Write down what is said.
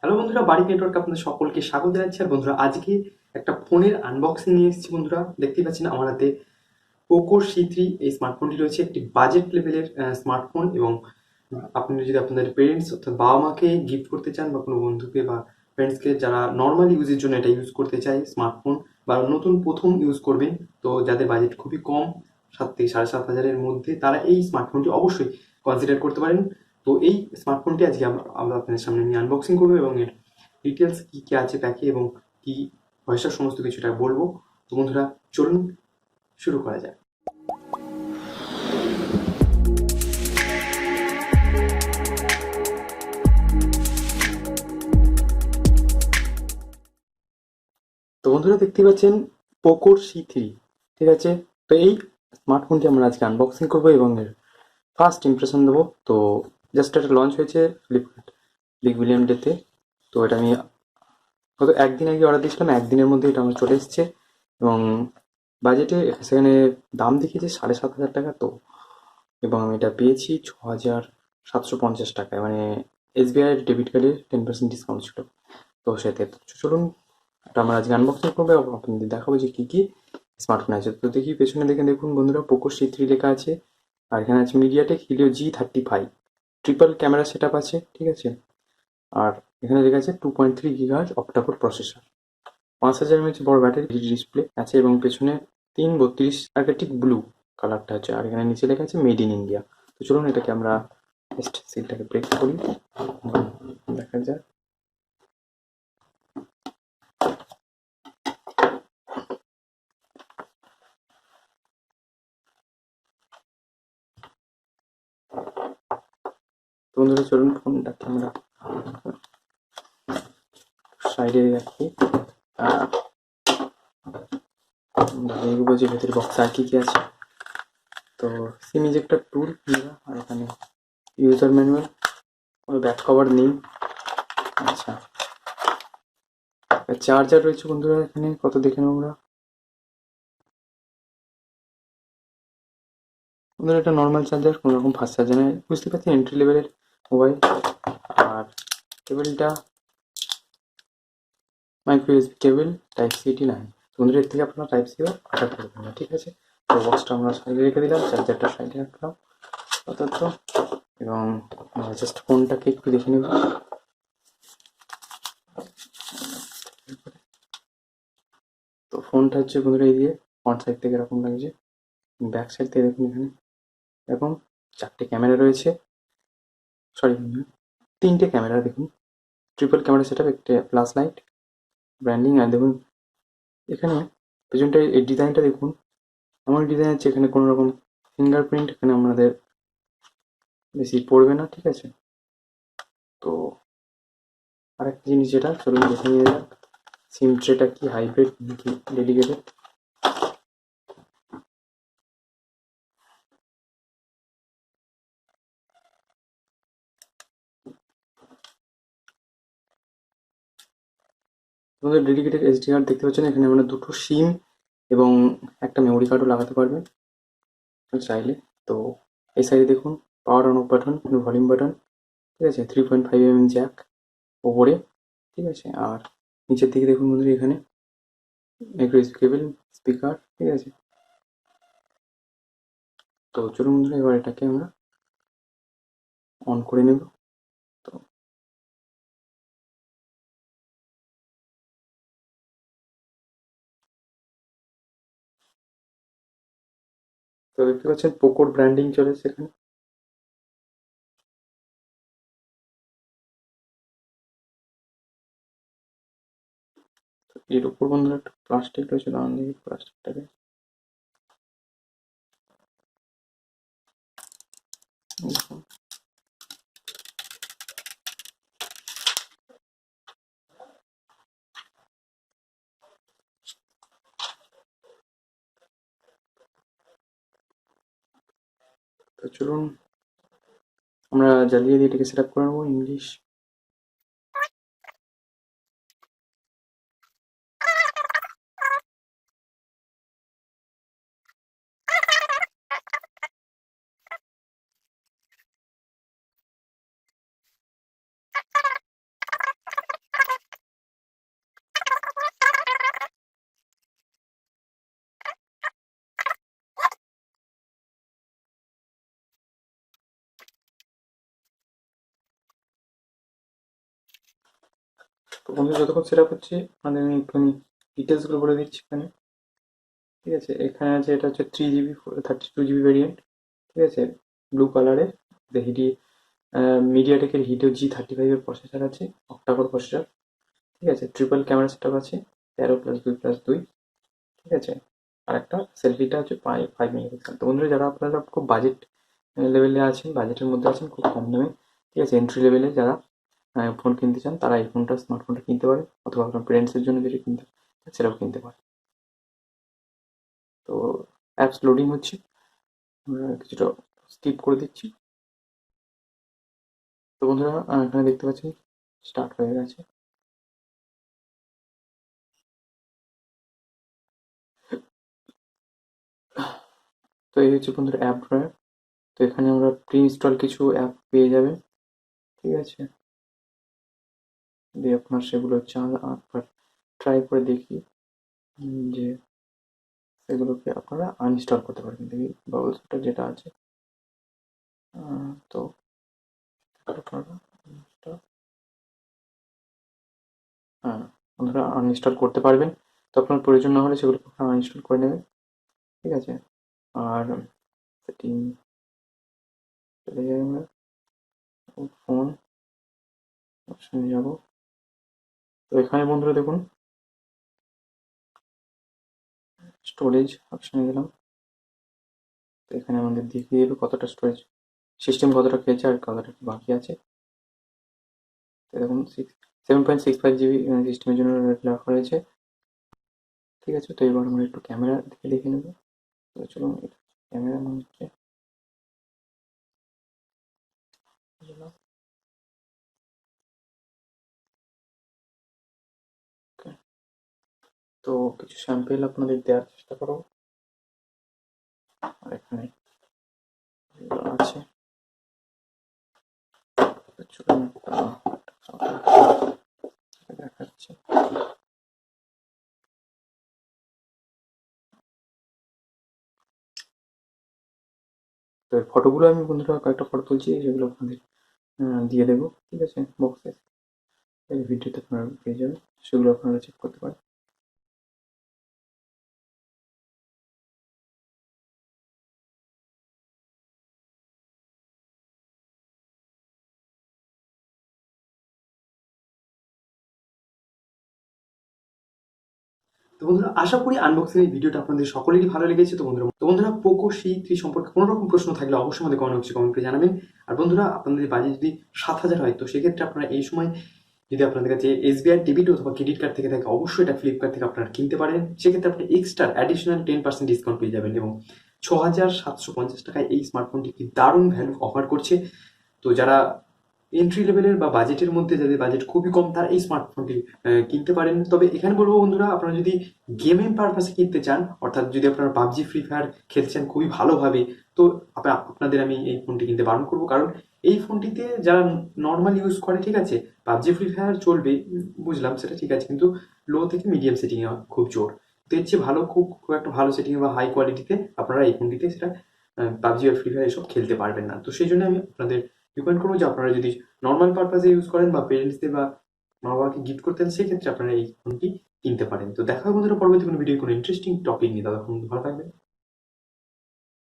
Hello বন্ধুরা, বারিক নেটওয়ার্কে আপনাদের সকলকে স্বাগত জানাচ্ছি। আর বন্ধুরা, আজকে একটা ফোনের আনবক্সিং নিয়ে এসেছি। বন্ধুরা, দেখতেই পাচ্ছেন আমার হাতে পোকো C3 এই স্মার্টফোনটি রয়েছে। একটি বাজেট লেভেলের স্মার্টফোন, এবং আপনি যদি আপনাদের পেরেন্টস অর্থাৎ বাবা মাকে গিফট করতে চান, বা কোনো বন্ধুকে বা ফ্রেন্ডসকে যারা নর্মাল ইউজের জন্য এটা ইউজ করতে চায় স্মার্টফোন, বা নতুন প্রথম ইউজ করবেন, তো যাদের বাজেট খুবই কম 7 থেকে 7,500-এর মধ্যে, তারা এই স্মার্টফোনটি অবশ্যই কনসিডার করতে পারেন। তো এই স্মার্টফোনটি আজকে আমরা আপনাদের সামনে নিয়ে আনবক্সিং করবো, এবং এর ডিটেলস কী কী আছে প্যাকে এবং কী পয়সা সমস্ত কিছুটা বলবো। তো বন্ধুরা, চলুন শুরু করা যাক। তো বন্ধুরা, দেখতে পাচ্ছেন পোকোর C3, ঠিক আছে। তো এই স্মার্টফোনটি আমরা আজকে আনবক্সিং করবো এবং এর ফার্স্ট ইমপ্রেশন দেবো। তো জাস্ট এটা লঞ্চ হয়েছে ফ্লিপকার্ট বিগ বিলিয়ন ডেতে। তো এটা আমি গত একদিন আগে অর্ডার দিয়েছিলাম, একদিনের মধ্যে এটা আমার চলে এসছে। এবং বাজেটে সেখানে দাম দেখিয়েছে 7,500 টাকা। তো এবং আমি এটা পেয়েছি 6,750 টাকায়, মানে SBI ডেবিট কার্ডের 10% ডিসকাউন্ট ছিল। তো সেতে চলুন এটা আমরা আজকে আনবক্সিং করবো এবং আপনাদের দেখাবো যে কী কী স্মার্টফোন আছে। তো দেখি পেছনে দেখুন বন্ধুরা, পোকো C3 লেখা আছে। আর এখানে আছে MediaTek Helio G35, triple camera set up আছে, ঠিক আছে। আর এখানে লেখা আছে 2.3 GHz অক্টাকোর প্রসেসর, 5,000 mAh বড় ব্যাটারি, ডিসপ্লে আছে, এবং পেছনে 332 আর্কেটিক ব্লু কালারটা আছে। আর এখানে নিচে লেখা আছে মেড ইন ইন্ডিয়া। তো চলুন এটাকে আমরা জাস্ট সিলটাকে ব্রেক করি, দেখা যাক। তো বন্ধুরা, চলুন ফোনটাকে আমরা সাইডে রাখি। দেখবো যে ভেতরে বক্সে আর কি কি আছে। তো সিম ইজেক্টর টুল, আর এখানে ইউজার ম্যানুয়াল, কোনো ব্যাক কভার নেই। আচ্ছা, চার্জার রয়েছে বন্ধুরা এখানে, কত দেখে নেবো আমরা। বন্ধুরা, এটা নর্মাল চার্জার, কোনো রকম ফাস্ট চার্জার নেই, বুঝতে পারছি এন্ট্রি লেভেলের মোবাইল। আর কেবলটা micro USB cable, type C 9। বন্ধুরা, এর থেকে আপনারা টাইপ সিও আশা করবেন না, ঠিক আছে। তো বক্সটা আমরা সাইডে রেখে দিলাম, চার্জারটা সাইডে রাখলাম আপাতত, এবং জাস্ট ফোনটাকে একটু দেখে নেব। তো ফোনটা হচ্ছে বন্ধুরা এই দিয়ে ফ্রন্ট সাইড থেকে এরকম লাগছে, ব্যাক সাইড থেকে দেখুন এখানে এরকম 4টে ক্যামেরা রয়েছে, সরি 3টে ক্যামেরা দেখুন, ট্রিপল ক্যামেরা সেট আপ, একটা ফ্ল্যাশ লাইট, ব্র্যান্ডিং। আর দেখুন এখানে পেছনটা এই ডিজাইনটা দেখুন, এমন ডিজাইন আছে এখানে কোনো রকম ফিঙ্গারপ্রিন্ট এখানে আমাদের বেশি পড়বে না, ঠিক আছে। তো আরেকটা জিনিস যেটা, চলুন দেখে নিয়ে যাক সিম ট্রেটা কি হাইব্রিড নাকি ডেডিকেটেড। তোমাদের ডেডিকেটেড SD কার্ড দেখতে পাচ্ছেন, এখানে আমরা 2টো সিম এবং একটা মেমোরি কার্ডও লাগাতে পারবেন চাইলে। তো এই সাইডে দেখুন power on of button, volume button, ঠিক আছে, 3.5mm জ্যাক ওপরে, ঠিক আছে। আর নিচের দিকে দেখুন বন্ধুরা, এখানে মাইক্রো ইউএসবি কেবল, স্পিকার, ঠিক আছে। তো চলুন বন্ধুরা, এবার এটাকে আমরা অন করে নেব। তো তো দেখতে পাচ্ছেন পোকোর ব্র্যান্ডিং চলেছে এখানে। তো এর উপর বন্ধুরা একটা প্লাস্টিক রয়েছে, দাঁড়ান দেখি প্লাস্টিকটাকে। দেখুন, তো চলুন আমরা জ্বালিয়ে দিয়ে এটাকে সেট আপ করে নেবো। ইংলিশ, তো বন্ধুরা যতক্ষণ সেট আপ হচ্ছে আমাদের আমি একটুখানি ডিটেলসগুলো বলে দিচ্ছি এখানে। ঠিক আছে, এখানে আছে এটা হচ্ছে 3 GB 32 GB ভেরিয়েন্ট। ঠিক আছে, ব্লু কালারের হিডি মিডিয়াটেকের হিডিও G35 প্রসেসর আছে, অক্টাকোর প্রসেসর। ঠিক আছে, ট্রিপল ক্যামেরা সেট আপ আছে, 13+2+2। ঠিক আছে, আর একটা সেলফিটা হচ্ছে 5 মেগাপিক্সেল। তো বন্ধুরা যারা আপনারা খুব বাজেট লেভেলে আছেন, বাজেটের মধ্যে আছেন, খুব কম দামে, ঠিক আছে, এন্ট্রি লেভেলে যারা ফোন কিনতে চান তারা এই ফোনটা, স্মার্টফোনটা কিনতে পারেন, অথবা আপনার পেরেন্টসের জন্য যেটা কিনতে সেটাও কিনতে পারেন। তো অ্যাপস লোডিং হচ্ছে, আমরা কিছুটা স্কিপ করে দিচ্ছি। তো বন্ধুরা এখানে দেখতে পাচ্ছেন স্টার্ট হয়ে গেছে। তো এই হচ্ছে বন্ধুরা অ্যাপ ড্রয়ার। তো এখানে আমরা প্রি ইনস্টল কিছু অ্যাপ পেয়ে যাবেন। ঠিক আছে, যদি আপনার সেগুলো চান একবার ট্রাই করে দেখি যে সেগুলোকে আপনারা আনইনস্টল করতে পারবেন। দেখি বাবলসটা যেটা আছে, তো আপনারা হ্যাঁ বন্ধুরা আনইনস্টল করতে পারবেন। তো আপনার প্রয়োজন না হলে সেগুলো আপনারা আনইনস্টল করে নেবেন। ঠিক আছে, আর সেটিং চলে যাই আমরা, ফোন অপশানে যাব। তো এখানে বন্ধুরা দেখুন স্টোরেজ অপশানে গেলাম। তো এখানে আমাদের দেখিয়ে দেবে কতটা স্টোরেজ সিস্টেম কতটা খেয়েছে আর কতটা বাকি আছে। তো দেখুন 7.65 GB সিস্টেমের জন্য রাখা হয়েছে। ঠিক আছে, তো এবার আমরা একটু ক্যামেরা দিকে দেখে নেব। তো চলুন ক্যামেরা মনে হচ্ছে, তো কিছু স্যাম্পেল আপনাদের দেওয়ার চেষ্টা করো। আর এখানে আছে, চলুন দেখাচ্ছি। তো এই ফটোগুলো আমি বন্ধুরা কয়েকটা ফটো তুলছি, যেগুলো আপনাদের দিয়ে দেবো। ঠিক আছে, বক্সে এই ভিডিওতে আপনারা পেয়ে যাবেন, সেগুলো আপনারা চেক করতে পারেন। তো বন্ধুরা আশা করি আনবক্সিং এই ভিডিওটা আপনাদের সকলেরই ভালো লেগেছে। তো বন্ধুরা পোকো C3 সম্পর্কে কোনো রকম প্রশ্ন থাকলে অবশ্যই আমাদের কমেন্ট করে জানাবেন। আর বন্ধুরা আপনাদের বাজেট যদি 7,000 হয়, তো সেক্ষেত্রে আপনারা এই সময় যদি আপনাদের কাছে SBI ডেবিট অথবা ক্রেডিট কার্ড থেকে থাকে, অবশ্যই এটা ফ্লিপকার্ট থেকে আপনারা কিনতে পারেন। সেক্ষেত্রে আপনি এক্সট্রা অ্যাডিশনাল 10% ডিসকাউন্ট পেয়ে যাবেন, এবং 6,750 টাকায় এই স্মার্টফোনটি কি দারুণ ভ্যালু অফার করছে। তো যারা এন্ট্রি লেভেলের বা বাজেটের মধ্যে, যাদের বাজেট খুবই কম, তারা এই স্মার্টফোনটি কিনতে পারেন। তবে এখানে বলবো বন্ধুরা, আপনারা যদি গেমিং পারপাসে কিনতে চান, অর্থাৎ যদি আপনারা পাবজি ফ্রি ফায়ার খেলতে চান খুবই ভালোভাবে, তো আপনাদের আমি এই ফোনটি কিনতে বারণ করবো। কারণ এই ফোনটিতে যারা নর্মাল ইউজ করে, ঠিক আছে, পাবজি ফ্রি ফায়ার চলবে, বুঝলাম সেটা ঠিক আছে, কিন্তু লো থেকে মিডিয়াম সেটিংয়ে খুব জোর। তো এর চেয়ে ভালো, খুব একটা ভালো সেটিং বা হাই কোয়ালিটিতে আপনারা এই ফোনটিতে সেটা পাবজি আর ফ্রি ফায়ার এসব খেলতে পারবেন না। তো সেই জন্য আমি আপনাদের রিকমেন্ড করবো যে আপনারা যদি নর্মাল পারপাসে ইউজ করেন বা পেরেন্টসদের বা মা বাবাকে গিফট করতেন, সেক্ষেত্রে আপনারা এই ফোনটি কিনতে পারেন। তো দেখা হবে বন্ধুরা পরবর্তী কোনো ভিডিও, কোনো ইন্টারেস্টিং টপিক নিয়ে। ততক্ষণ ভালো থাকবেন।